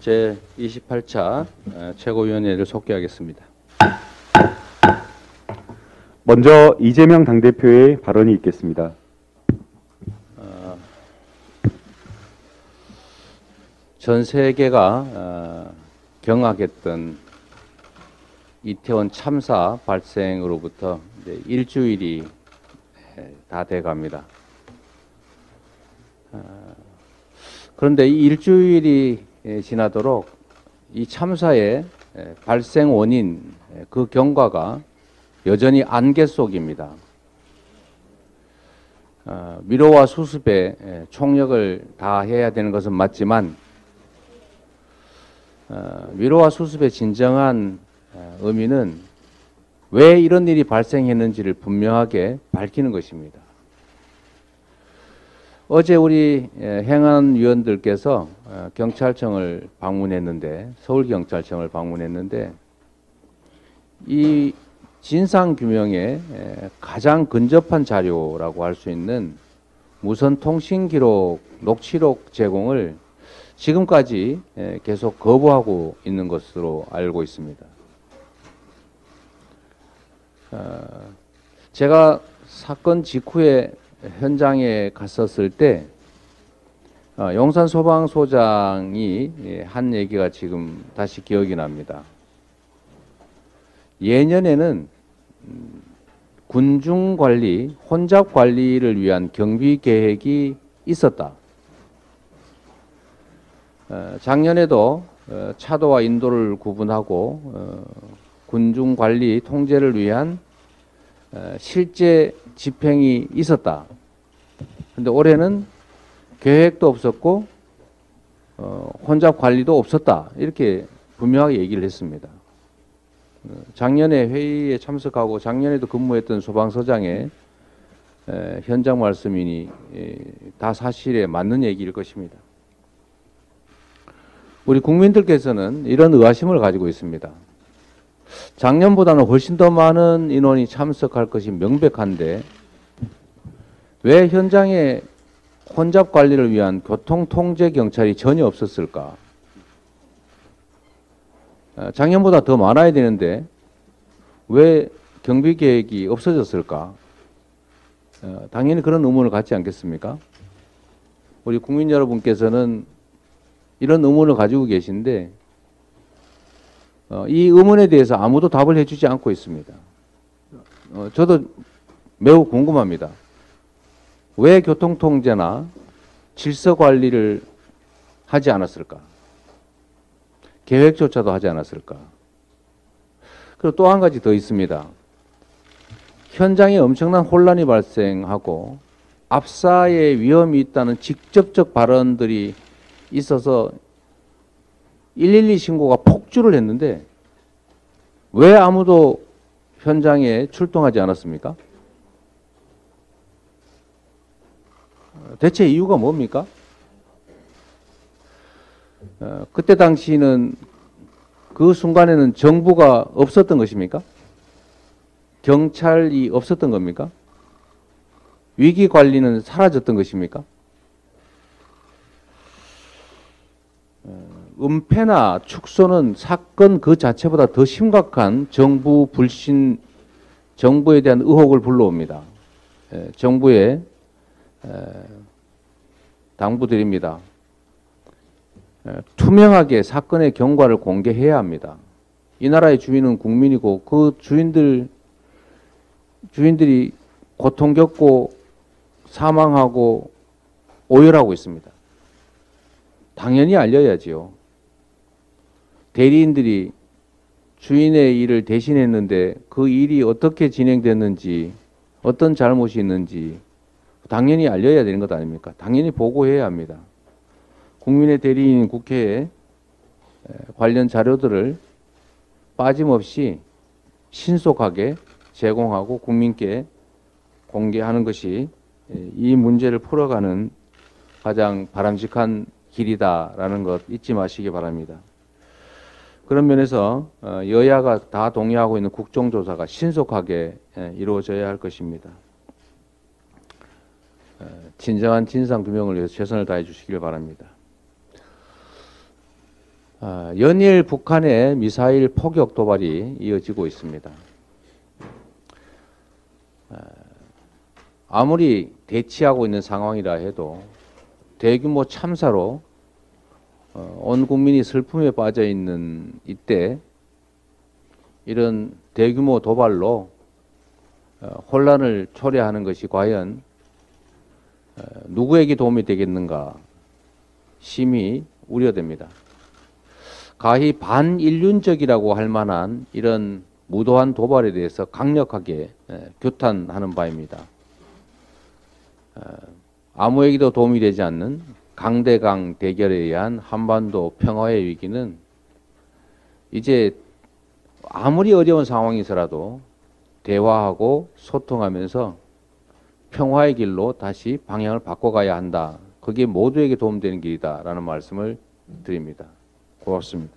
제28차 최고위원회를 속개하겠습니다. 먼저 이재명 당대표의 발언이 있겠습니다. 전 세계가 경악했던 이태원 참사 발생으로부터 이제 일주일이 다 돼갑니다. 그런데 이 일주일이 지나도록 이 참사의 발생 원인, 그 경과가 여전히 안개 속입니다. 위로와 수습에 총력을 다해야 되는 것은 맞지만 위로와 수습의 진정한 의미는 왜 이런 일이 발생했는지를 분명하게 밝히는 것입니다. 어제 우리 행안위원들께서 경찰청을 방문했는데, 서울경찰청을 방문했는데, 이 진상규명에 가장 근접한 자료라고 할 수 있는 무선 통신기록, 녹취록 제공을 지금까지 계속 거부하고 있는 것으로 알고 있습니다. 제가 사건 직후에 현장에 갔었을 때 용산 소방소장이 한 얘기가 지금 다시 기억이 납니다. 예년에는 군중관리, 혼잡관리를 위한 경비계획이 있었다. 작년에도 차도와 인도를 구분하고 군중관리 통제를 위한 실제 집행이 있었다. 그런데 올해는 계획도 없었고 혼잡 관리도 없었다. 이렇게 분명하게 얘기를 했습니다. 작년에 회의에 참석하고 작년에도 근무했던 소방서장의 현장 말씀이니 다 사실에 맞는 얘기일 것입니다. 우리 국민들께서는 이런 의아심을 가지고 있습니다. 작년보다는 훨씬 더 많은 인원이 참석할 것이 명백한데 왜 현장에 혼잡 관리를 위한 교통통제 경찰이 전혀 없었을까? 작년보다 더 많아야 되는데 왜 경비 계획이 없어졌을까? 당연히 그런 의문을 갖지 않겠습니까? 우리 국민 여러분께서는 이런 의문을 가지고 계신데 이 의문에 대해서 아무도 답을 해주지 않고 있습니다. 저도 매우 궁금합니다. 왜 교통통제나 질서관리를 하지 않았을까? 계획조차도 하지 않았을까? 그리고 또 한 가지 더 있습니다. 현장에 엄청난 혼란이 발생하고 압사의 위험이 있다는 직접적 발언들이 있어서 112 신고가 폭주를 했는데 왜 아무도 현장에 출동하지 않았습니까? 대체 이유가 뭡니까? 그때 당시는 그 순간에는 정부가 없었던 것입니까? 경찰이 없었던 겁니까? 위기 관리는 사라졌던 것입니까? 은폐나 축소는 사건 그 자체보다 더 심각한 정부 불신, 정부에 대한 의혹을 불러옵니다. 정부에 당부드립니다. 투명하게 사건의 경과를 공개해야 합니다. 이 나라의 주인은 국민이고 그 주인들이 고통 겪고 사망하고 오열하고 있습니다. 당연히 알려야지요. 대리인들이 주인의 일을 대신했는데 그 일이 어떻게 진행됐는지, 어떤 잘못이 있는지 당연히 알려야 되는 것 아닙니까? 당연히 보고해야 합니다. 국민의 대리인 국회에 관련 자료들을 빠짐없이 신속하게 제공하고 국민께 공개하는 것이 이 문제를 풀어가는 가장 바람직한 길이다라는 것 잊지 마시기 바랍니다. 그런 면에서 여야가 다 동의하고 있는 국정조사가 신속하게 이루어져야 할 것입니다. 진정한 진상규명을 위해서 최선을 다해 주시길 바랍니다. 연일 북한의 미사일 포격 도발이 이어지고 있습니다. 아무리 대치하고 있는 상황이라 해도 대규모 참사로 온 국민이 슬픔에 빠져 있는 이때 이런 대규모 도발로 혼란을 초래하는 것이 과연 누구에게 도움이 되겠는가 심히 우려됩니다. 가히 반인륜적이라고 할 만한 이런 무도한 도발에 대해서 강력하게 규탄하는 바입니다. 아무에게도 도움이 되지 않는 강대강 대결에 의한 한반도 평화의 위기는 이제 아무리 어려운 상황이서라도 대화하고 소통하면서 평화의 길로 다시 방향을 바꿔가야 한다. 그게 모두에게 도움되는 길이다라는 말씀을 드립니다. 고맙습니다.